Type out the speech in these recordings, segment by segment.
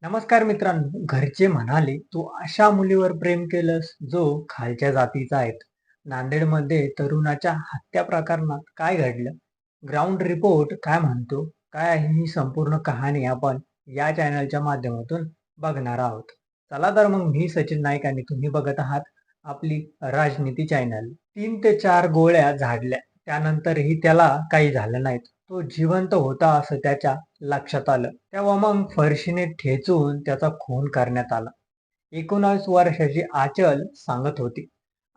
नमस्कार मित्रांनो, घरचे म्हणाले तू अशा मुलीवर प्रेम केलंस जो खालच्या जातीचा आहे. नांदेडमध्ये तरुणाच्या हत्या प्रकरणात काय घडलं? ग्राउंड रिपोर्ट काय म्हणतो? काय आहे ही संपूर्ण कहाणी आपण या चॅनलच्या माध्यमातून बघणार आहोत. चला तर मग मी सचिन नाईक आणि तुम्ही बघत आहात आपली राजनीती चॅनल. 3 ते 4 गोळ्या झाडल्या त्यानंतरही त्याला काही झालं नाही. तो जिवंत होता असं त्याच्या लक्षात आलं. तेव्हा मग फरशीने ठेचून त्याचा खून करण्यात आला. 19 वर्षाची आचल सांगत होती.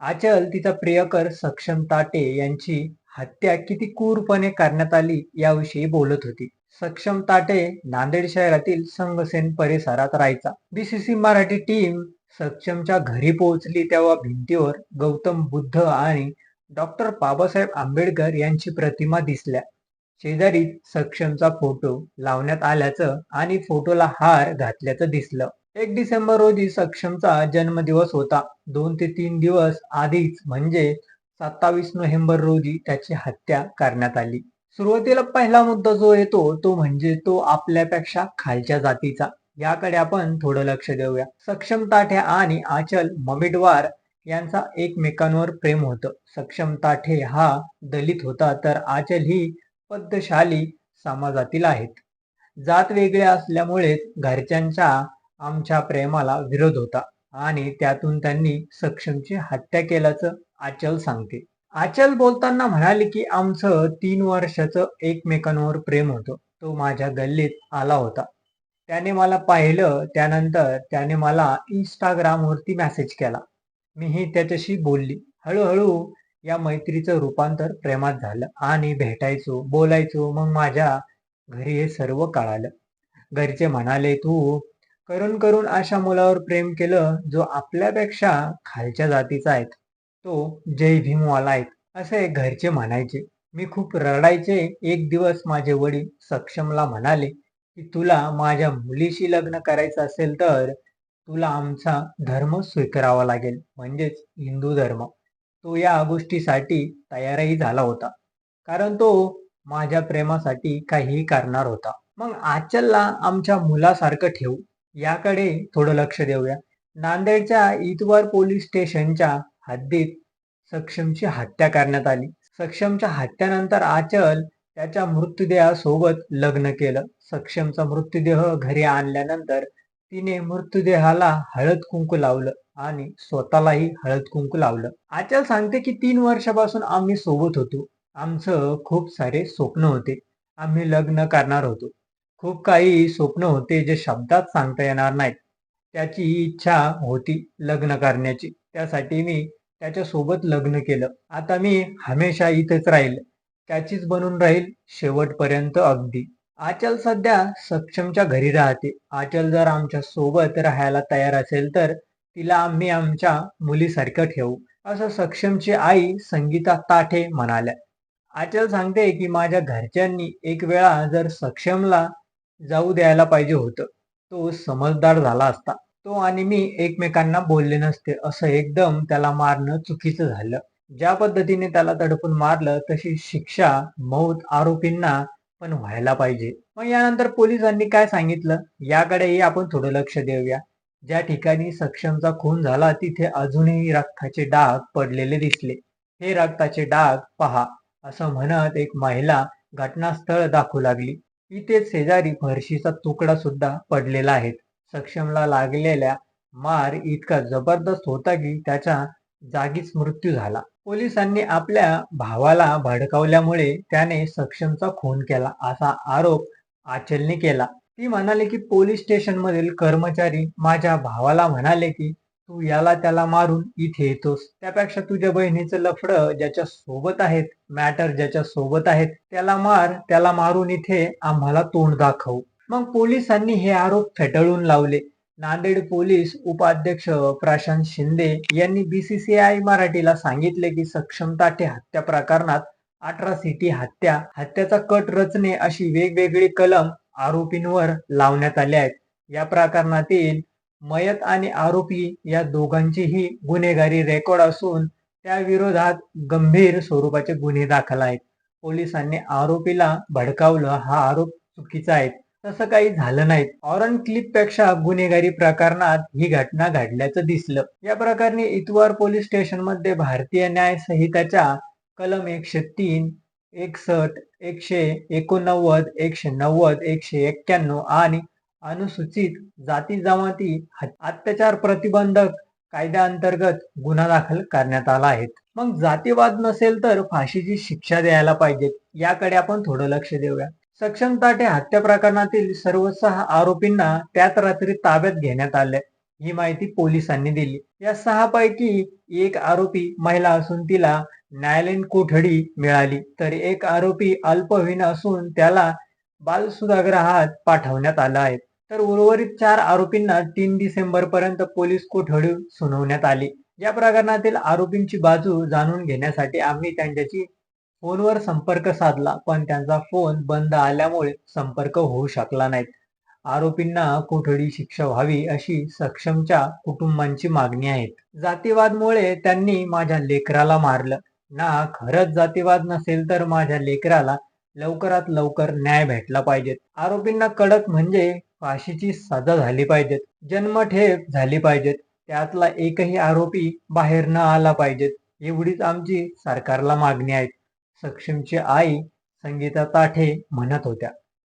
आचल तिचा प्रियकर सक्षम ताटे यांची हत्या किती क्रूरपणे करण्यात आली याविषयी बोलत होती. सक्षम ताटे नांदेड शहरातील संगसेन परिसरात राहायचा. बीसीसी मराठी टीम सक्षमच्या घरी पोहोचली तेव्हा भिंतीवर गौतम बुद्ध आणि डॉक्टर बाबासाहेब आंबेडकर यांची प्रतिमा दिसल्या. शेजारी सक्षमचा फोटो लावण्यात आल्याचं आणि फोटोला हार घातल्याचं दिसलं. 1 डिसेंबर रोजी सक्षमचा जन्मदिवस होता. 2 ते 3 दिवस आधीच म्हणजे 27 नोव्हेंबर रोजी त्याची हत्या करण्यात आली. सुरुवातीला पहिला मुद्दा जो येतो तो म्हणजे तो आपल्यापेक्षा खालच्या जातीचा. याकडे आपण थोडं लक्ष देऊया. सक्षम ताठे आणि आचल ममिडवार यांचा एकमेकांवर प्रेम होतं. सक्षम ताठे हा दलित होता तर आचल ही पद्मशाली समाजातील आहेत. जात वेगळे असल्यामुळेच घरच्यांच्या आमच्या प्रेमाला विरोध होता आणि त्यातून त्यांनी सक्षमची हत्या केल्याचं आचल सांगते. आचल बोलताना म्हणाले की आमचं 3 वर्षाचं एकमेकांवर प्रेम होतं. तो माझ्या गल्लीत आला होता. त्याने मला पाहिलं त्यानंतर त्याने मला इंस्टाग्रामवरती मेसेज केला. मीही त्याच्याशी बोलली. हळूहळू या मैत्रीचं रूपांतर प्रेमात झालं आणि भेटायचो, बोलायचो. मग माझ्या घरी हे सर्व कळालं. घरचे म्हणाले, "तू करून करून अशा मुलावर प्रेम केलं जो आपल्यापेक्षा खालच्या जातीचा आहे. तो जय भीमवाला आहे," असे घरचे म्हणायचे. मी खूप रडायचे. एक दिवस माझे वडील सक्षमला म्हणाले, की "तुला माझ्या मुलीशी लग्न करायचं असेल तर तुला आमचा धर्म स्वीकारावा लागेल, म्हणजेच हिंदू धर्म." तो या गोष्टीसाठी तयारही झाला होता. कारण तो माझ्या प्रेमासाठी काहीही करणार होता. मग आचलला आमच्या मुलासारखं ठेवू याकडे थोडं लक्ष देऊया. नांदेडच्या इतवार पोलीस स्टेशनच्या हद्दीत सक्षमची हत्या करण्यात आली. सक्षमच्या हत्येनंतर आचल त्याच्या मृतदेहासोबत लग्न केलं. सक्षमचा मृतदेह घरी आणल्यानंतर तिने मृतदेहाला हळद कुंकू लावलं आणि स्वतःलाही हळद कुंकू लावलं. आचल सांगते की 3 वर्षापासून आम्ही सोबत होतो. आमचं खूप सारे स्वप्न होते. आम्ही लग्न करणार होतो. खूप काही स्वप्न होते जे शब्दात सांगता येणार नाहीत. त्याची इच्छा होती लग्न करण्याची. त्यासाठी मी त्याच्यासोबत लग्न केलं. आता मी हमेशा इथेच राहील. त्याचीच बनून राहील शेवटपर्यंत अगदी. आचल सध्या सक्षमच्या घरी राहते. आचल जर आमच्या सोबत राहायला तयार असेल तर तिला आम्ही आमच्या मुलीसारखं ठेवू, असं सक्षमची आई संगीता ताठे म्हणाल्या. आचल सांगते की माझ्या घरच्यांनी एक वेळा जर सक्षमला जाऊ द्यायला पाहिजे होतं. तो समजदार झाला असता. तो आणि मी एकमेकांना बोलले नसते. असं एकदम त्याला मारणं चुकीचं झालं. ज्या पद्धतीने त्याला तडपून मारलं तशी शिक्षा मौत आरोपींना पण व्हायला पाहिजे. मग यानंतर पोलिसांनी काय सांगितलं याकडेही आपण थोडं लक्ष देऊया. ज्या ठिकाणी सक्षमचा खून झाला तिथे अजूनही रक्ताचे डाग पडलेले दिसले. हे रक्ताचे डाग पहा, असं म्हणत एक महिला घटनास्थळ दाखवू लागली. इथेच शेजारी फरशीचा तुकडा सुद्धा पडलेला आहे. सक्षमला लागलेल्या मार इतका जबरदस्त होता की त्याच्या जागीच मृत्यू झाला. पोलिसांनी आपल्या भावाला भडकावल्यामुळे त्याने सक्षमचा खून केला असा आरोप आचलने केला. ती म्हणाले की पोलीस स्टेशन मधील कर्मचारी माझ्या भावाला म्हणाले की तू याला त्याला मारून इथे येतोस, त्यापेक्षा तुझ्या बहिणीचं लफडं ज्याच्या सोबत आहेत, मॅटर ज्याच्या सोबत आहेत त्याला मार, त्याला मारून इथे आम्हाला तोंड दाखव. मग पोलिसांनी हे आरोप फेटाळून लावले. नांदेड पोलीस उपाध्यक्ष प्रशांत शिंदे यांनी बीसीसीआय मराठीला सांगितले की सक्षम ताठे हत्या प्रकरणात अट्रॉसिटी हत्याचा कट रचणे अशी वेगवेगळी कलम आरोपींवर लावण्यात आले आहेत. या प्रकरणातील मयत आणि आरोपी या दोघांचीही गुन्हेगारी रेकॉर्ड असून त्या विरोधात गंभीर स्वरूपाचे गुन्हे दाखल आहेत. पोलिसांनी आरोपीला भडकावलं हा आरोप चुकीचा आहे. तसं काही झालं नाही. ऑरन क्लिपपेक्षा गुन्हेगारी प्रकरणात ही घटना घडल्याचं दिसलं. या प्रकरणी इतवार पोलीस स्टेशनमध्ये भारतीय न्याय संहिताच्या कलम 103, 61, 189, 190, 191 आणि अनुसूचित जाती जमाती अत्याचार प्रतिबंधक कायद्याअंतर्गत गुन्हा दाखल करण्यात आला आहे. मग जातीवाद नसेल तर फाशीची शिक्षा द्यायला पाहिजे, याकडे आपण थोडं लक्ष देऊया. सक्षम ताठे हत्या प्रकरणातील सर्व 6 आरोपींना त्याच रात्री ताब्यात घेण्यात आले, ही माहिती पोलिसांनी दिली. या 6 पैकी एक आरोपी महिला असून तिला न्यायालयीन कोठडी मिळाली, तर एक आरोपी अल्पवयीन असून त्याला बालसुधागृहात पाठवण्यात आलं आहे. तर उर्वरित 4 आरोपींना 3 डिसेंबर पर्यंत पोलीस कोठडी सुनावण्यात आली. या प्रकरणातील आरोपींची बाजू जाणून घेण्यासाठी आम्ही त्यांच्याशी फोनवर संपर्क साधला, पण त्यांचा फोन बंद आल्यामुळे संपर्क होऊ शकला नाही. आरोपींना कोठडी शिक्षा व्हावी अशी सक्षमच्या कुटुंबांची मागणी आहे. जातीवादमुळे त्यांनी माझ्या लेकराला मारलं ना. खरंच जातीवाद नसेल तर माझ्या लेकराला लवकरात लवकर न्याय भेटला पाहिजे. आरोपींना कडक म्हणजे फाशीची सजा झाली पाहिजे, जन्मठेप झाली पाहिजे. त्यातला एकही आरोपी बाहेर न आला पाहिजे, एवढीच आमची सरकारला मागणी आहे, सक्षमची आई संगीता ताठे म्हणत होत्या.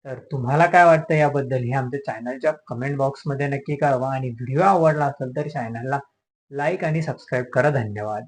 तर तुम्हाला काय वाटतं याबद्दल हे आमच्या चॅनलच्या कमेंट बॉक्समध्ये नक्की कळवा आणि व्हिडिओ आवडला असेल तर चॅनलला लाईक आणि सबस्क्राईब करा. धन्यवाद.